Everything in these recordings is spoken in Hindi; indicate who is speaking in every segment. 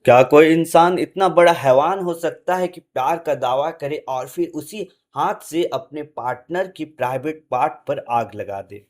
Speaker 1: क्या कोई इंसान इतना बड़ा हैवान हो सकता है कि प्यार का दावा करे और फिर उसी हाथ से अपने पार्टनर की प्राइवेट पार्ट पर आग लगा दे?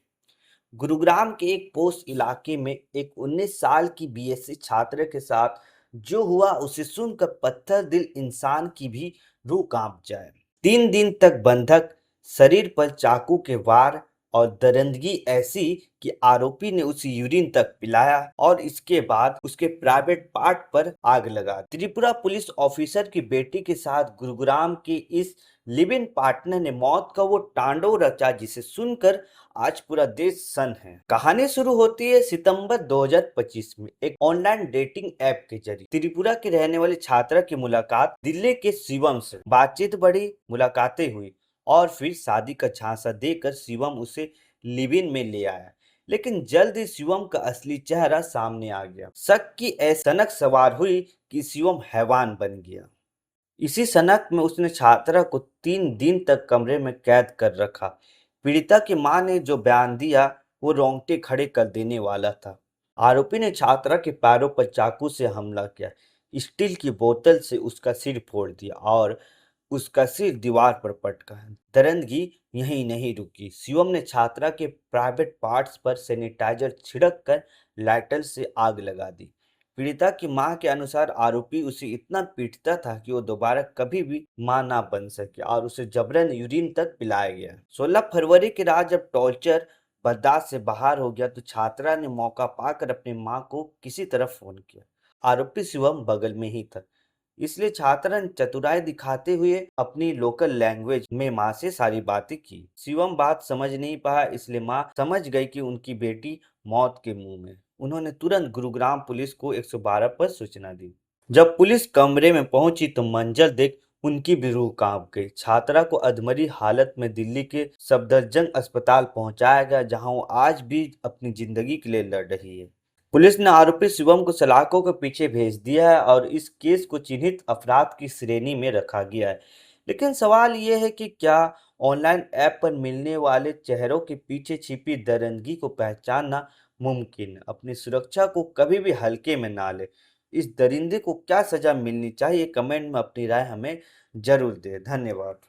Speaker 1: गुरुग्राम के एक पोस्ट इलाके में एक 19 साल की बीएससी छात्र के साथ जो हुआ उसे सुनकर पत्थर दिल इंसान की भी रूह कांप जाए। 3 दिन तक बंधक, शरीर पर चाकू के वार और दरिंदगी ऐसी कि आरोपी ने उसे यूरिन तक पिलाया और इसके बाद उसके प्राइवेट पार्ट पर आग लगा दी। त्रिपुरा पुलिस ऑफिसर की बेटी के साथ गुरुग्राम के इस लिव इन पार्टनर ने मौत का वो तांडव रचा जिसे सुनकर आज पूरा देश सन है। कहानी शुरू होती है सितंबर 2025 में एक ऑनलाइन डेटिंग ऐप के जरिए। त्रिपुरा के रहने वाली छात्रा की मुलाकात दिल्ली के शिवम से। बातचीत बढ़ी, मुलाकातें हुई और फिर शादी का झांसा देकर शिवम उसे लिव इन में ले आया। लेकिन जल्द ही शिवम का असली चेहरा सामने आ गया। शक की ऐसी सनक सवार हुई कि शिवम हैवान बन गया। इसी सनक में उसने छात्रा को 3 दिन तक कमरे में कैद कर रखा। पीड़िता की मां ने जो बयान दिया वो रोंगटे खड़े कर देने वाला था। आरोपी ने छात्रा के पैरों पर चाकू से हमला किया, स्टील की बोतल से उसका सिर फोड़ दिया और उसका सिर दीवार पर पटका। दरिंदगी यहीं नहीं रुकी। शिवम ने छात्रा के प्राइवेट पार्ट्स पर सैनिटाइजर छिड़क कर लाइटर से आग लगा दी। पीड़िता की मां के अनुसार आरोपी उसे इतना पीटता था कि वो दोबारा कभी भी मां ना बन सके और उसे जबरन यूरिन तक पिलाया गया। 16 फरवरी की रात जब टॉर्चर बर्दाश्त से बाहर हो गया तो छात्रा ने मौका पाकर अपनी मां को किसी तरह फोन किया। आरोपी शिवम बगल में ही था, इसलिए छात्रा ने चतुराई दिखाते हुए अपनी लोकल लैंग्वेज में माँ से सारी बातें की। शिवम बात समझ नहीं पाया, इसलिए माँ समझ गई कि उनकी बेटी मौत के मुंह में। उन्होंने तुरंत गुरुग्राम पुलिस को 112 पर सूचना दी। जब पुलिस कमरे में पहुंची तो मंजर देख उनकी भी रूह कांप गई। छात्रा को अधमरी हालत में दिल्ली के सफदरजंग अस्पताल पहुंचाया गया, जहां वो आज भी अपनी जिंदगी के लिए लड़ रही है। पुलिस ने आरोपी शिवम को सलाखों के पीछे भेज दिया है और इस केस को चिन्हित अपराध की श्रेणी में रखा गया है। लेकिन सवाल यह है कि क्या ऑनलाइन ऐप पर मिलने वाले चेहरों के पीछे छिपी दरिंदगी को पहचानना मुमकिन है? अपनी सुरक्षा को कभी भी हल्के में ना ले। इस दरिंदे को क्या सजा मिलनी चाहिए? कमेंट में अपनी राय हमें जरूर दें। धन्यवाद।